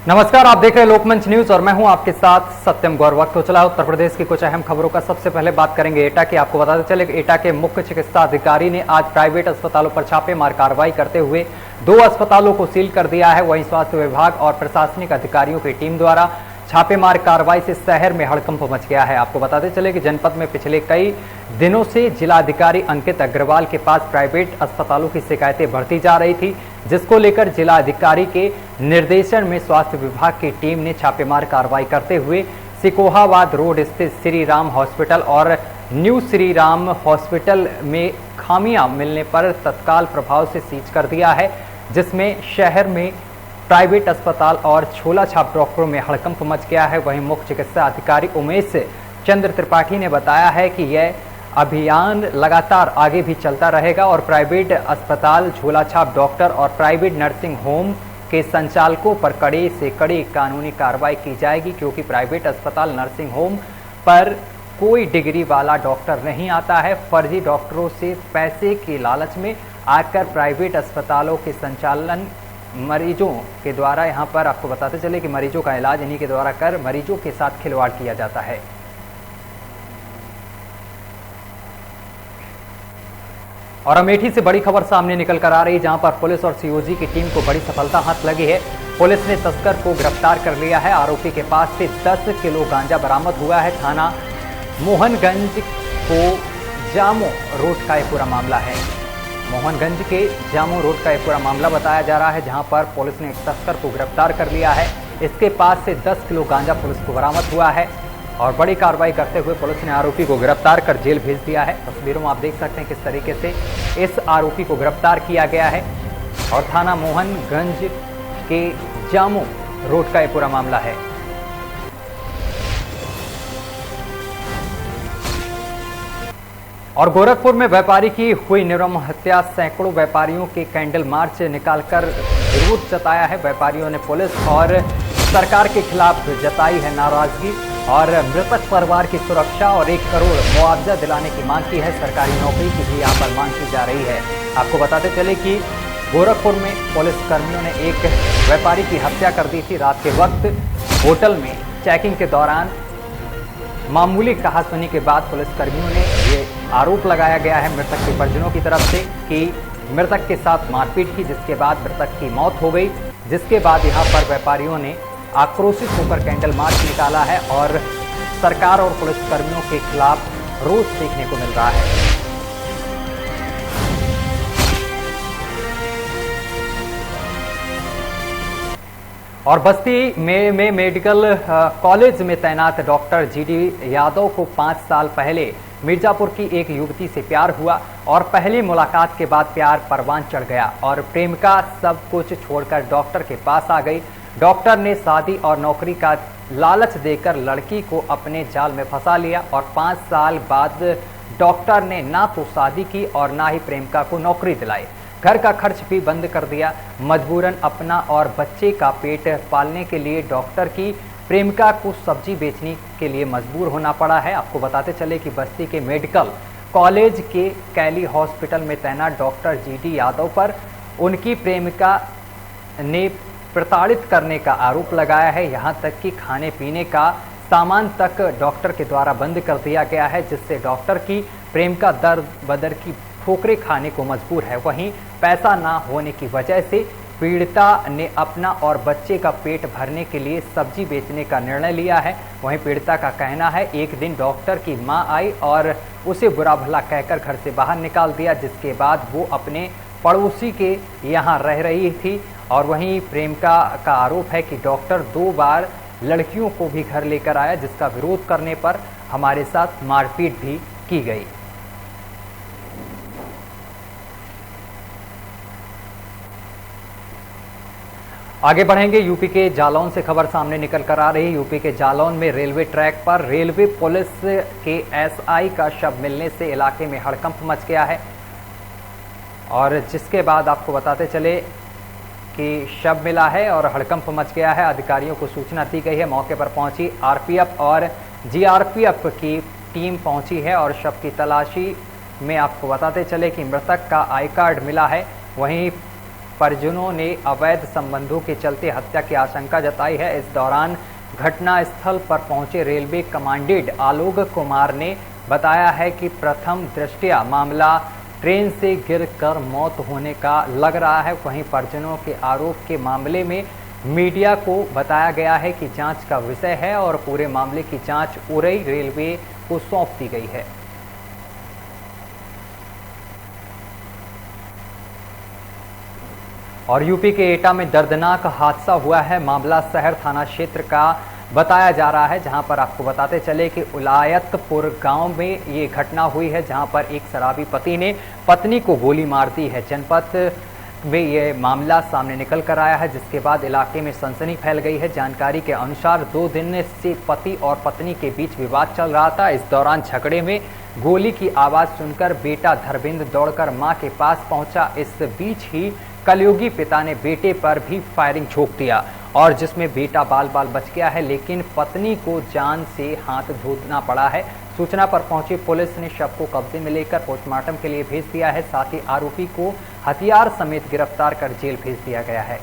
नमस्कार, आप देख रहे हैं लोकमंच न्यूज और मैं हूं आपके साथ सत्यम गौर। वक्त हो चला है उत्तर प्रदेश की कुछ अहम खबरों का। सबसे पहले बात करेंगे एटा की। आपको बताते चले एटा के मुख्य चिकित्सा अधिकारी ने आज प्राइवेट अस्पतालों पर छापेमार कार्रवाई करते हुए 2 अस्पतालों को सील कर दिया है। वहीं स्वास्थ्य विभाग और प्रशासनिक अधिकारियों की टीम द्वारा छापेमार कार्रवाई से शहर में हड़कंप मच गया है। आपको बताते चले कि जनपद में पिछले कई दिनों से जिलाधिकारी अंकित अग्रवाल के पास प्राइवेट अस्पतालों की शिकायतें बढ़ती जा रही थी, जिसको लेकर जिलाधिकारी के निर्देशन में स्वास्थ्य विभाग की टीम ने छापेमार कार्रवाई करते हुए सिकोहाबाद रोड स्थित श्री राम हॉस्पिटल और न्यू श्री राम हॉस्पिटल में खामियां मिलने पर तत्काल प्रभाव से सीज कर दिया है, जिसमें शहर में प्राइवेट अस्पताल और छोला छाप डॉक्टरों में हड़कंप मच गया है। वहीं मुख्य चिकित्सा अधिकारी उमेश चंद्र त्रिपाठी ने बताया है कि यह अभियान लगातार आगे भी चलता रहेगा और प्राइवेट अस्पताल, झोला छाप डॉक्टर और प्राइवेट नर्सिंग होम के संचालकों पर कड़े से कड़ी कानूनी कार्रवाई की जाएगी, क्योंकि प्राइवेट अस्पताल, नर्सिंग होम पर कोई डिग्री वाला डॉक्टर नहीं आता है। फर्जी डॉक्टरों से पैसे के लालच में आकर प्राइवेट अस्पतालों के संचालन मरीजों के द्वारा, यहाँ पर आपको बताते चले कि मरीजों का इलाज इन्हीं के द्वारा कर मरीजों के साथ खिलवाड़ किया जाता है। और अमेठी से बड़ी खबर सामने निकल कर आ रही, जहां पर पुलिस और सीओजी की टीम को बड़ी सफलता हाथ लगी है। पुलिस ने तस्कर को गिरफ्तार कर लिया है। आरोपी के पास से 10 किलो गांजा बरामद हुआ है। थाना मोहनगंज को जामो रोड का ये पूरा मामला है। मोहनगंज के जामो रोड का ये पूरा मामला बताया जा रहा है, जहां पर पुलिस ने एक तस्कर को गिरफ्तार कर लिया है। इसके पास से 10 किलो गांजा पुलिस को बरामद हुआ है और बड़ी कार्रवाई करते हुए पुलिस ने आरोपी को गिरफ्तार कर जेल भेज दिया है। तस्वीरों में आप देख सकते हैं किस तरीके से इस आरोपी को गिरफ्तार किया गया है और थाना मोहनगंज के जामो रोड का ये पूरा मामला है। और गोरखपुर में व्यापारी की हुई निर्मम हत्या, सैकड़ों व्यापारियों के कैंडल मार्च निकालकर विरोध जताया है। व्यापारियों ने पुलिस और सरकार के खिलाफ जताई है नाराजगी और मृतक परिवार की सुरक्षा और 1 करोड़ मुआवजा दिलाने की मांग की है। सरकारी नौकरी की भी यहाँ पर मांग की जा रही है। आपको बताते चले कि गोरखपुर में पुलिस कर्मियों ने एक व्यापारी की हत्या कर दी थी। रात के वक्त होटल में चेकिंग के दौरान मामूली कहासुनी के बाद पुलिस कर्मियों ने ये आरोप लगाया गया है मृतक के परिजनों की तरफ से कि मृतक के साथ मारपीट की, जिसके बाद मृतक की मौत हो गई। जिसके बाद यहाँ पर व्यापारियों ने आक्रोशित होकर कैंडल मार्च निकाला है और सरकार और पुलिस कर्मियों के खिलाफ रोष देखने को मिल रहा है। और बस्ती में मेडिकल कॉलेज में तैनात डॉक्टर जीडी यादव को 5 साल पहले मिर्जापुर की एक युवती से प्यार हुआ और पहली मुलाकात के बाद प्यार परवान चढ़ गया और प्रेमिका सब कुछ छोड़कर डॉक्टर के पास आ गई। डॉक्टर ने शादी और नौकरी का लालच देकर लड़की को अपने जाल में फंसा लिया और 5 साल बाद डॉक्टर ने ना तो शादी की और ना ही प्रेमिका को नौकरी दिलाई। घर का खर्च भी बंद कर दिया। मजबूरन अपना और बच्चे का पेट पालने के लिए डॉक्टर की प्रेमिका को सब्जी बेचने के लिए मजबूर होना पड़ा है। आपको बताते चले कि बस्ती के मेडिकल कॉलेज के कैली हॉस्पिटल में तैनात डॉक्टर जीडी यादव पर उनकी प्रेमिका ने प्रताड़ित करने का आरोप लगाया है। यहां तक कि खाने पीने का सामान तक डॉक्टर के द्वारा बंद कर दिया गया है, जिससे डॉक्टर की प्रेमिका दर बदर की ठोकरें खाने को मजबूर है। वहीं पैसा ना होने की वजह से पीड़िता ने अपना और बच्चे का पेट भरने के लिए सब्जी बेचने का निर्णय लिया है। वहीं पीड़िता का कहना है एक दिन डॉक्टर की मां आई और उसे बुरा भला कहकर घर से बाहर निकाल दिया, जिसके बाद वो अपने पड़ोसी के यहाँ रह रही थी। और वहीं प्रेमिका का आरोप है कि डॉक्टर 2 बार लड़कियों को भी घर लेकर आया, जिसका विरोध करने पर हमारे साथ मारपीट भी की गई। आगे बढ़ेंगे। यूपी के जालौन से खबर सामने निकल कर आ रही है। यूपी के जालौन में रेलवे ट्रैक पर रेलवे पुलिस के एसआई का शव मिलने से इलाके में हड़कंप मच गया है और जिसके बाद आपको बताते चले कि शव मिला है और हड़कंप मच गया है। अधिकारियों को सूचना दी गई है। मौके पर पहुंची आरपीएफ और जीआरपीएफ की टीम पहुंची है और शव की तलाशी में आपको बताते चले कि मृतक का आई कार्ड मिला है। वहीं परिजनों ने अवैध संबंधों के चलते हत्या की आशंका जताई है। इस दौरान घटनास्थल पर पहुंचे रेलवे कमांडेंट आलोक कुमार ने बताया है कि प्रथम दृष्टया मामला ट्रेन से गिरकर मौत होने का लग रहा है। वहीं परिजनों के आरोप के मामले में मीडिया को बताया गया है कि जांच का विषय है और पूरे मामले की जांच उरई रेलवे को सौंप दी गई है। और यूपी के एटा में दर्दनाक हादसा हुआ है। मामला शहर थाना क्षेत्र का बताया जा रहा है, जहां पर आपको बताते चले कि उलायतपुर गांव में ये घटना हुई है, जहां पर एक शराबी पति ने पत्नी को गोली मार दी है। जनपद में ये मामला सामने निकल कर आया है, जिसके बाद इलाके में सनसनी फैल गई है। जानकारी के अनुसार 2 दिन से पति और पत्नी के बीच विवाद चल रहा था। इस दौरान झगड़े में गोली की आवाज सुनकर बेटा धर्मेंद्र दौड़कर मां के पास पहुंचा। इस बीच ही कलयुगी पिता ने बेटे पर भी फायरिंग झोंक दिया और जिसमें बेटा बाल बाल बच गया है, लेकिन पत्नी को जान से हाथ धोना पड़ा है। सूचना पर पहुंची पुलिस ने शव को कब्जे में लेकर पोस्टमार्टम के लिए भेज दिया है। साथ ही आरोपी को हथियार समेत गिरफ्तार कर जेल भेज दिया गया है।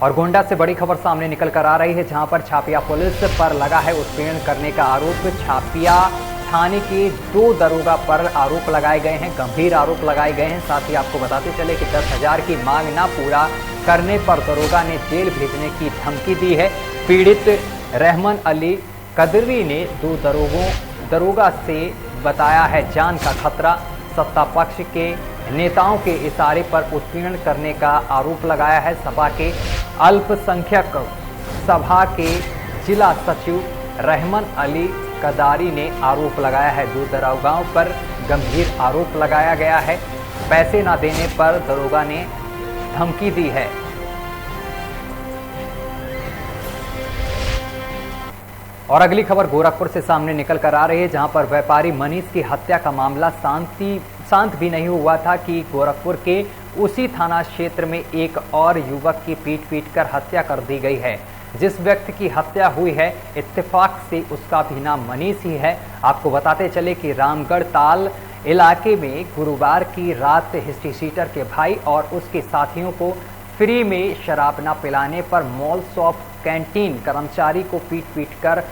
और गोंडा से बड़ी खबर सामने निकल कर आ रही है, जहां पर छापिया पुलिस पर लगा है उत्पीड़न करने का आरोप। छापिया थाने के 2 दरोगा पर आरोप लगाए गए हैं, गंभीर आरोप लगाए गए हैं। साथ ही आपको बताते चले कि 10,000 की मांग न पूरा करने पर दरोगा ने जेल भेजने की धमकी दी है। पीड़ित रहमान अली कदरी ने 2 दरोगा से बताया है जान का खतरा। सत्ता पक्ष के नेताओं के इशारे पर उत्पीड़न करने का आरोप लगाया है। सपा के अल्पसंख्यक सभा के जिला सचिव रहमान अली कदारी ने आरोप लगाया है। 2 दरोगाओं पर गंभीर आरोप लगाया गया है। पैसे न देने पर दरोगा ने धमकी दी है। और अगली खबर गोरखपुर से सामने निकल कर आ रही है, जहां पर व्यापारी मनीष की हत्या का मामला शांत भी नहीं हुआ था कि गोरखपुर के उसी थाना क्षेत्र में एक और युवक की पीट कर हत्या कर दी गई है। जिस व्यक्ति की हत्या हुई है, इत्तेफाक से उसका भी नाम मनीष ही है। आपको बताते चले कि रामगढ़ ताल इलाके में गुरुवार की रात हिस्ट्री सीटर के भाई और उसके साथियों को फ्री में शराब न पिलाने पर मॉल शॉप कैंटीन कर्मचारी को पीट कर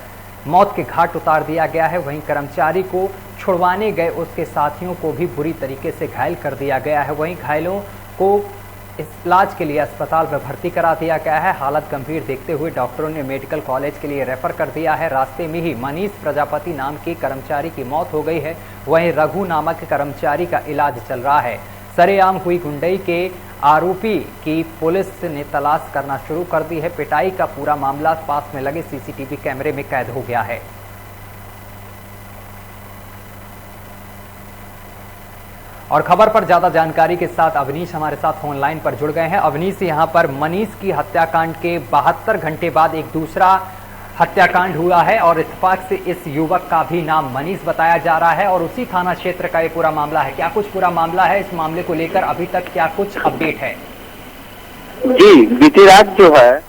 मौत के घाट उतार दिया गया है। वहीं कर्मचारी को छुड़वाने गए उसके साथियों को भी बुरी तरीके से घायल कर दिया गया है। वहीं घायलों को इलाज के लिए अस्पताल में भर्ती करा दिया गया है। हालत गंभीर देखते हुए डॉक्टरों ने मेडिकल कॉलेज के लिए रेफर कर दिया है। रास्ते में ही मनीष प्रजापति नाम के कर्मचारी की मौत हो गई है। वहीं रघु नामक कर्मचारी का इलाज चल रहा है। सरेआम हुई गुंडई के आरोपी की पुलिस ने तलाश करना शुरू कर दी है। पिटाई का पूरा मामला पास में लगे सीसीटीवी कैमरे में कैद हो गया है। और खबर पर ज्यादा जानकारी के साथ अवनीश हमारे साथ फोन लाइन पर जुड़ गए हैं। अवनीश, यहां पर मनीष की हत्याकांड के 72 घंटे बाद एक दूसरा हत्याकांड हुआ है और इत्तेफाक से इस युवक का भी नाम मनीष बताया जा रहा है और उसी थाना क्षेत्र का ये पूरा मामला है। क्या कुछ पूरा मामला है? इस मामले को लेकर अभी तक क्या कुछ अपडेट है? जी, बीती रात जो है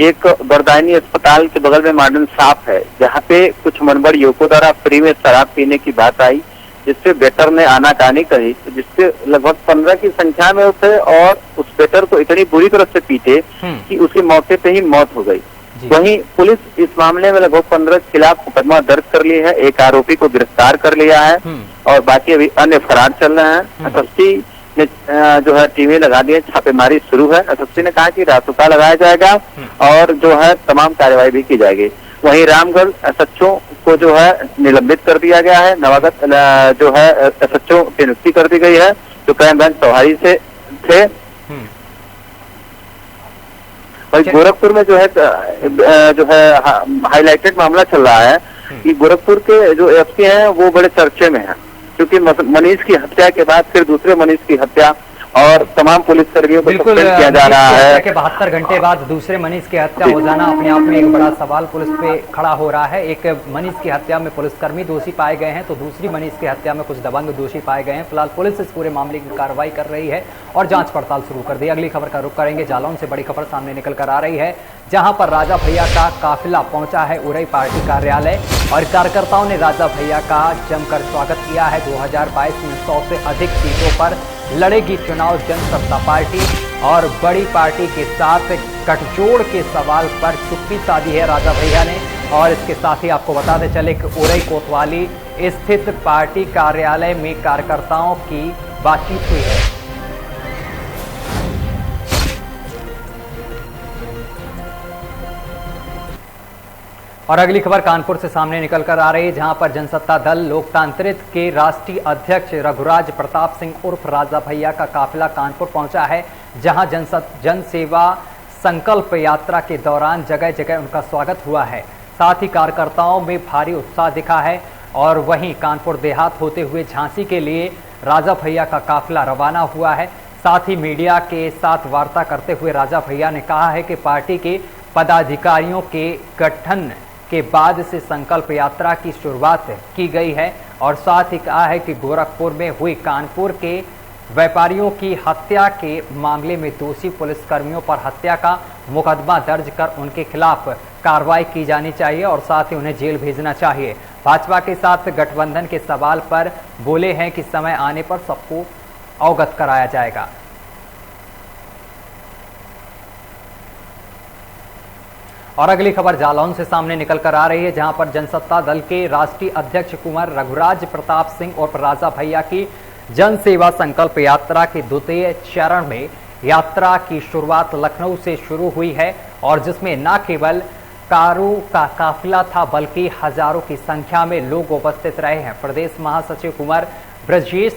एक बरदायनी अस्पताल के बगल में मॉडर्न शॉप है, जहाँ पे कुछ मनबड़ युवकों द्वारा फ्री में शराब पीने की बात आई, जिससे वेटर ने आनाकानी करी, जिससे लगभग 15 की संख्या में उठे और उस वेटर को इतनी बुरी तरह से पीटे कि उसकी मौके पे ही मौत हो गई। वहीं पुलिस इस मामले में लगभग 15 के खिलाफ मुकदमा दर्ज कर ली है। एक आरोपी को गिरफ्तार कर लिया है और बाकी अभी अन्य फरार चल रहे हैं। एसएसपी ने जो है टीमें लगा दी है, छापेमारी शुरू है। एसएसपी ने कहा कि रासुका लगाया जाएगा और जो है तमाम कार्यवाही भी की जाएगी। वहीं रामगढ़ एसएचओ को जो है निलंबित कर दिया गया है। नवागत जो है एसएचओ की नियुक्ति कर दी गई है, जो क्राइम ब्रांच प्रभारी से थे। वही गोरखपुर में जो है हाईलाइटेड मामला चल रहा है कि गोरखपुर के जो एसपी हैं वो बड़े चर्चे में हैं, क्योंकि मनीष की हत्या के बाद फिर दूसरे मनीष की हत्या और तमाम पुलिसकर्मियों को बिल्कुल सस्पेंड किया जा रहा है। के 72 घंटे बाद दूसरे मनीष की हत्या हो जाना अपने आप में एक बड़ा सवाल पुलिस पे खड़ा हो रहा है। एक मनीष की हत्या में पुलिसकर्मी दोषी पाए गए हैं तो दूसरी मनीष की हत्या में कुछ दबंग दोषी पाए गए हैं। फिलहाल पुलिस इस पूरे मामले की कार्रवाई कर रही है और जांच पड़ताल शुरू कर दी। अगली खबर का रुख करेंगे। जालौन से बड़ी खबर सामने निकल कर आ रही है, जहां पर राजा भैया का काफिला पहुंचा है उरई पार्टी कार्यालय और कार्यकर्ताओं ने राजा भैया का जमकर स्वागत किया है। 2022 में 100 से अधिक सीटों पर लड़ेगी चुनाव जनसत्ता पार्टी और बड़ी पार्टी के साथ गठजोड़ के सवाल पर चुप्पी साधी है राजा भैया ने। और इसके साथ ही आपको बताते चले कि उरई कोतवाली स्थित पार्टी कार्यालय में कार्यकर्ताओं की बातचीत हुई है। और अगली खबर कानपुर से सामने निकल कर आ रही है, जहां पर जनसत्ता दल लोकतांत्रिक के राष्ट्रीय अध्यक्ष रघुराज प्रताप सिंह उर्फ राजा भैया का काफिला कानपुर पहुंचा है, जहां जन सेवा संकल्प यात्रा के दौरान जगह जगह उनका स्वागत हुआ है। साथ ही कार्यकर्ताओं में भारी उत्साह दिखा है। और वहीं कानपुर देहात होते हुए झांसी के लिए राजा भैया का काफिला रवाना हुआ है। साथ ही मीडिया के साथ वार्ता करते हुए राजा भैया ने कहा है कि पार्टी के पदाधिकारियों के गठन के बाद से संकल्प यात्रा की शुरुआत की गई है और साथ ही कहा है कि गोरखपुर में हुई कानपुर के व्यापारियों की हत्या के मामले में दोषी पुलिसकर्मियों पर हत्या का मुकदमा दर्ज कर उनके खिलाफ कार्रवाई की जानी चाहिए और साथ ही उन्हें जेल भेजना चाहिए। भाजपा के साथ गठबंधन के सवाल पर बोले हैं कि समय आने पर सबको अवगत कराया जाएगा। और अगली खबर जालौन से सामने निकल कर आ रही है, जहां पर जनसत्ता दल के राष्ट्रीय अध्यक्ष कुंवर रघुराज प्रताप सिंह और राजा भैया की जन सेवा संकल्प यात्रा के द्वितीय चरण में यात्रा की शुरुआत लखनऊ से शुरू हुई है और जिसमें न केवल कारों का काफिला था बल्कि हजारों की संख्या में लोग उपस्थित रहे हैं। प्रदेश महासचिव कुंवर ब्रजेश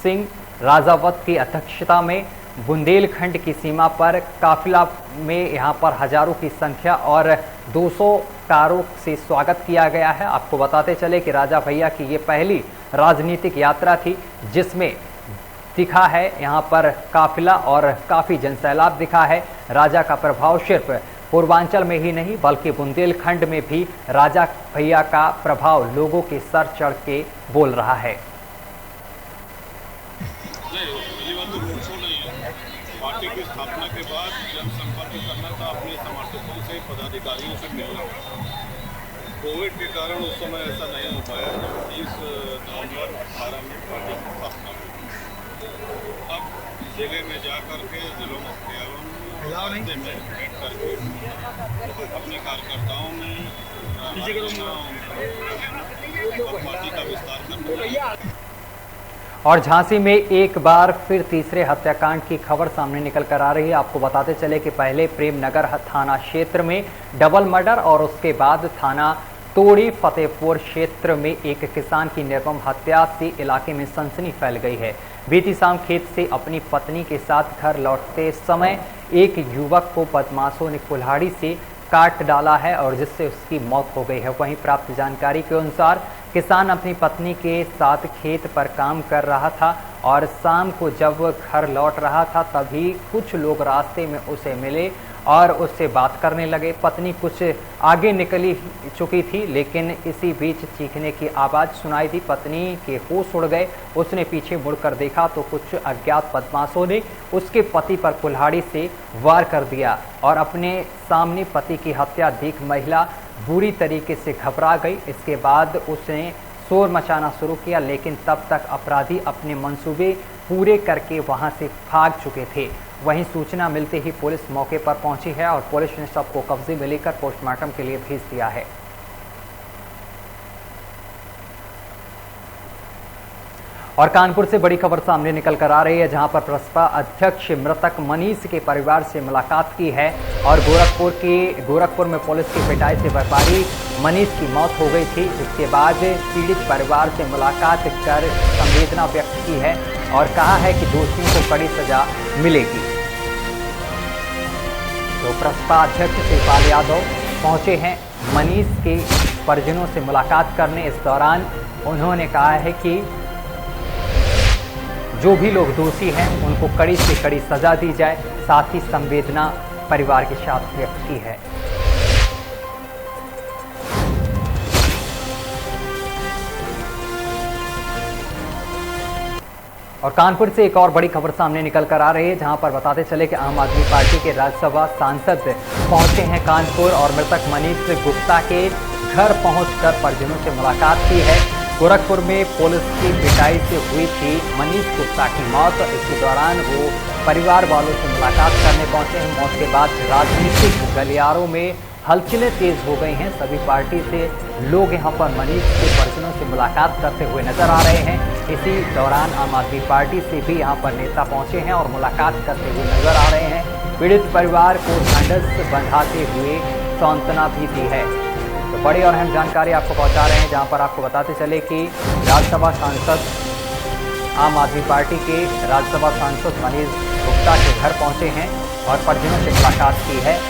सिंह राजावत की अध्यक्षता में बुंदेलखंड की सीमा पर काफिला में यहां पर हजारों की संख्या और 200 कारों से स्वागत किया गया है। आपको बताते चले कि राजा भैया की ये पहली राजनीतिक यात्रा थी जिसमें दिखा है यहां पर काफिला और काफी जनसैलाब दिखा है। राजा का प्रभाव सिर्फ पूर्वांचल में ही नहीं बल्कि बुंदेलखंड में भी राजा भैया का प्रभाव लोगों के सर चढ़ के बोल रहा है। पार्टी की स्थापना के बाद जनसंपर्क करना था, अपने समर्थकों से पदाधिकारियों से मिलना। कोविड के कारण उस समय ऐसा नहीं हो पाया जब 30 नवंबर 18 में पार्टी की स्थापना हुई। अब जिले में जा करके जिलों में भेंट करके अपने कार्यकर्ताओं में पार्टी का विस्तार करना। और झांसी में एक बार फिर तीसरे हत्याकांड की खबर सामने निकल कर आ रही है। आपको बताते चले कि पहले प्रेमनगर थाना क्षेत्र में डबल मर्डर और उसके बाद थाना तोड़ी फतेहपुर क्षेत्र में एक किसान की निर्मम हत्या से इलाके में सनसनी फैल गई है। बीती शाम खेत से अपनी पत्नी के साथ घर लौटते समय एक युवक को बदमाशों ने कुल्हाड़ी से काट डाला है और जिससे उसकी मौत हो गई है। वहीं प्राप्त जानकारी के अनुसार किसान अपनी पत्नी के साथ खेत पर काम कर रहा था और शाम को जब घर लौट रहा था तभी कुछ लोग रास्ते में उसे मिले और उससे बात करने लगे। पत्नी कुछ आगे निकली चुकी थी लेकिन इसी बीच चीखने की आवाज़ सुनाई दी। पत्नी के होश उड़ गए। उसने पीछे मुड़कर देखा तो कुछ अज्ञात बदमाशों ने उसके पति पर कुल्हाड़ी से वार कर दिया और अपने सामने पति की हत्या देख महिला बुरी तरीके से घबरा गई। इसके बाद उसने शोर मचाना शुरू किया लेकिन तब तक अपराधी अपने मंसूबे पूरे करके वहां से भाग चुके थे। वहीं सूचना मिलते ही पुलिस मौके पर पहुंची है और पुलिस ने शव को कब्जे में लेकर पोस्टमार्टम के लिए भेज दिया है। और कानपुर से बड़ी खबर सामने निकल कर आ रही है, जहां पर प्रसपा अध्यक्ष मृतक मनीष के परिवार से मुलाकात की है और गोरखपुर में पुलिस की पिटाई से व्यापारी मनीष की मौत हो गई थी। जिसके बाद पीड़ित परिवार से मुलाकात कर संवेदना व्यक्त की है और कहा है कि दोषियों को कड़ी सजा मिलेगी। तो प्रसपा अध्यक्ष शिवपाल यादव पहुंचे हैं मनीष के परिजनों से मुलाकात करने। इस दौरान उन्होंने कहा है कि जो भी लोग दोषी हैं उनको कड़ी से कड़ी सजा दी जाए, साथ ही संवेदना परिवार के साथ व्यक्त की है। और कानपुर से एक और बड़ी खबर सामने निकल कर आ रही है, जहां पर बताते चले कि आम आदमी पार्टी के राज्यसभा सांसद पहुंचे हैं कानपुर और मृतक मनीष गुप्ता के घर पहुंचकर परिजनों से मुलाकात की है। गोरखपुर में पुलिस की पिटाई से हुई थी मनीष गुप्ता की मौत। इसके दौरान वो परिवार वालों से मुलाकात करने पहुंचे हैं। मौत के बाद राजनीतिक गलियारों में हलचलें तेज हो गई हैं। सभी पार्टी से लोग यहां पर मनीष के परिजनों से मुलाकात करते हुए नजर आ रहे हैं। इसी दौरान आम आदमी पार्टी से भी यहां पर नेता पहुंचे हैं और मुलाकात करते हुए नजर आ रहे हैं। पीड़ित परिवार को ढांढस बंधाते हुए सांत्वना भी दी है। तो बड़ी और अहम जानकारी आपको पहुंचा रहे हैं, जहां पर आपको बताते चले कि राज्यसभा सांसद आम आदमी पार्टी के राज्यसभा सांसद मनीष गुप्ता के घर पहुंचे हैं और परिजनों से मुलाकात की है।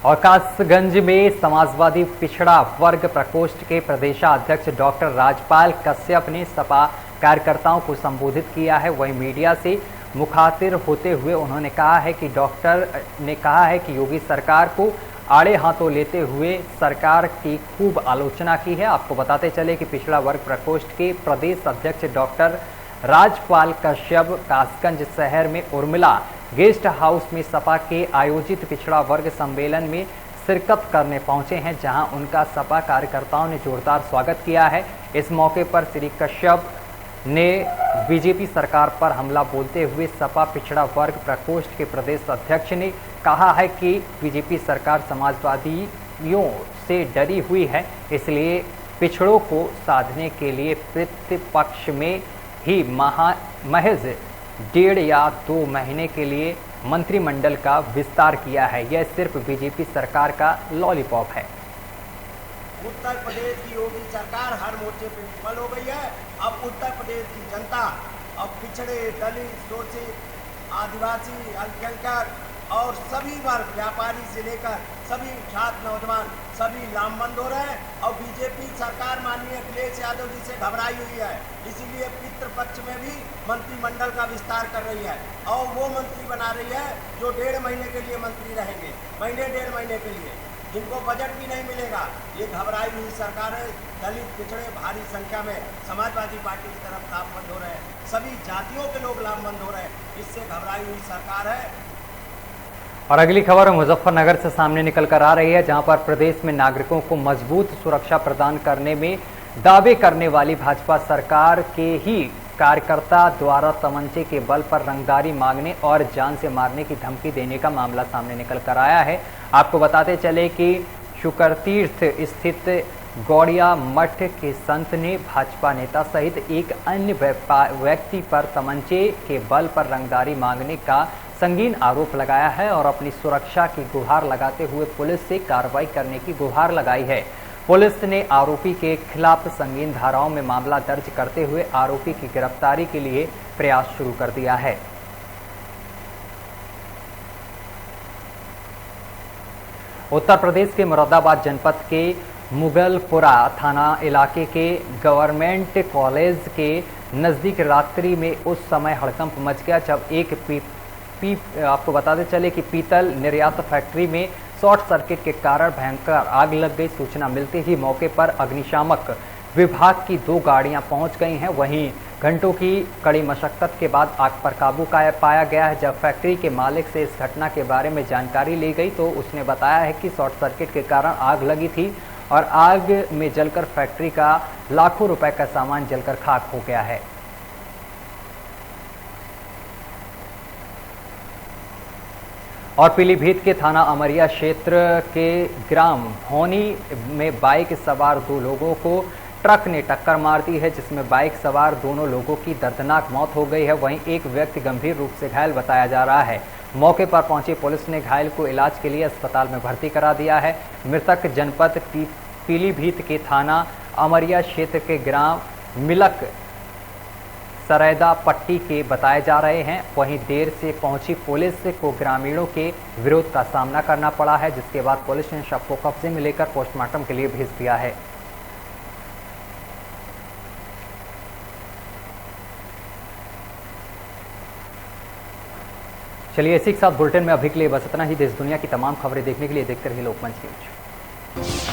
और कासगंज में समाजवादी पिछड़ा वर्ग प्रकोष्ठ के प्रदेशाध्यक्ष डॉक्टर राजपाल कश्यप ने सपा कार्यकर्ताओं को संबोधित किया है। वहीं मीडिया से मुखातिब होते हुए उन्होंने कहा है कि डॉक्टर ने कहा है कि योगी सरकार को आड़े हाथों लेते हुए सरकार की खूब आलोचना की है। आपको बताते चले कि पिछड़ा वर्ग प्रकोष्ठ के प्रदेश अध्यक्ष डॉक्टर राजपाल कश्यप कासगंज शहर में उर्मिला गेस्ट हाउस में सपा के आयोजित पिछड़ा वर्ग सम्मेलन में शिरकत करने पहुंचे हैं, जहां उनका सपा कार्यकर्ताओं ने जोरदार स्वागत किया है। इस मौके पर श्री कश्यप ने बीजेपी सरकार पर हमला बोलते हुए सपा पिछड़ा वर्ग प्रकोष्ठ के प्रदेश अध्यक्ष ने कहा है कि बीजेपी सरकार समाजवादियों से डरी हुई है, इसलिए पिछड़ों को साधने के लिए प्रतिपक्ष में ही महज 1.5 या 2 महीने के लिए मंत्रिमंडल का विस्तार किया है। यह सिर्फ बीजेपी सरकार का लॉलीपॉप है। उत्तर प्रदेश की योगी सरकार हर मोर्चे पे विफल हो गई है। अब उत्तर प्रदेश की जनता अब पिछड़े, दलित, शोषित, आदिवासी, अल्पसंख्यक और सभी वर्ग, व्यापारी से लेकर सभी छात्र, नौजवान सभी लामबंद हो रहे हैं। और बीजेपी सरकार माननीय अखिलेश यादव जी से घबराई हुई है, इसीलिए पितृपक्ष में भी मंत्रिमंडल का विस्तार कर रही है और वो मंत्री बना रही है जो 1.5 महीने के लिए मंत्री रहेंगे, 1.5 महीने के लिए, जिनको बजट भी नहीं मिलेगा। ये घबराई हुई सरकार है। दलित, पिछड़े भारी संख्या में समाजवादी पार्टी की तरफ लामबंद हो रहे हैं, सभी जातियों के लोग लामबंद हो रहे हैं। इससे घबराई हुई सरकार है। और अगली खबर मुजफ्फरनगर से सामने निकल कर आ रही है, जहां पर प्रदेश में नागरिकों को मजबूत सुरक्षा प्रदान करने में दावे करने वाली भाजपा सरकार के ही कार्यकर्ता द्वारा तमंचे के बल पर रंगदारी मांगने और जान से मारने की धमकी देने का मामला सामने निकल कर आया है। आपको बताते चले कि शुक्रतीर्थ स्थित गौड़िया मठ के संत ने भाजपा नेता सहित एक अन्य व्यक्ति पर तमंचे के बल पर रंगदारी मांगने का संगीन आरोप लगाया है और अपनी सुरक्षा की गुहार लगाते हुए पुलिस से कार्रवाई करने की गुहार लगाई है। पुलिस ने आरोपी के खिलाफ संगीन धाराओं में मामला दर्ज करते हुए आरोपी की गिरफ्तारी के लिए प्रयास शुरू कर दिया है। उत्तर प्रदेश के मुरादाबाद जनपद के मुगलपुरा थाना इलाके के गवर्नमेंट कॉलेज के नज़दीक रात्रि में उस समय हड़कंप मच गया जब एक आपको बताते चले कि पीतल निर्यात फैक्ट्री में शॉर्ट सर्किट के कारण भयंकर आग लग गई। सूचना मिलते ही मौके पर अग्निशामक विभाग की 2 गाड़ियां पहुंच गई हैं। वहीं घंटों की कड़ी मशक्कत के बाद आग पर काबू पाया गया है। जब फैक्ट्री के मालिक से इस घटना के बारे में जानकारी ली गई तो उसने बताया है कि शॉर्ट सर्किट के कारण आग लगी थी और आग में जलकर फैक्ट्री का लाखों रुपए का सामान जलकर खाक हो गया है। और पीलीभीत के थाना अमरिया क्षेत्र के ग्राम भौनी में बाइक सवार 2 लोगों को ट्रक ने टक्कर मार दी है, जिसमें बाइक सवार दोनों लोगों की दर्दनाक मौत हो गई है। वहीं एक व्यक्ति गंभीर रूप से घायल बताया जा रहा है। मौके पर पहुंची पुलिस ने घायल को इलाज के लिए अस्पताल में भर्ती करा दिया है। मृतक जनपद पीलीभीत के थाना अमरिया क्षेत्र के ग्राम मिलक सरैदा पट्टी के बताए जा रहे हैं। वहीं देर से पहुंची पुलिस को ग्रामीणों के विरोध का सामना करना पड़ा है, जिसके बाद पुलिस ने शव को कब्जे में लेकर पोस्टमार्टम के लिए भेज दिया है। चलिए इसी के साथ बुलेटिन में अभी के लिए बस इतना ही। देश दुनिया की तमाम खबरें देखने के लिए देखते रहिए लोकमंच न्यूज।